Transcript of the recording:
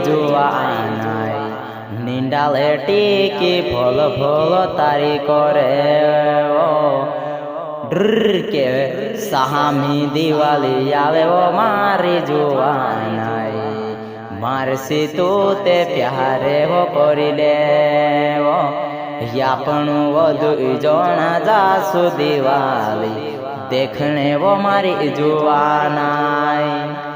जुआनाई निंडाले टीकी फल फल तारी करे डर के सामी दिवाली आवे वो मारी जुआनाई मारसी तू ते प्यारे वो करिले वो यापणु वधु जोना जासु दिवाली देखने वो मारी जुआनाई।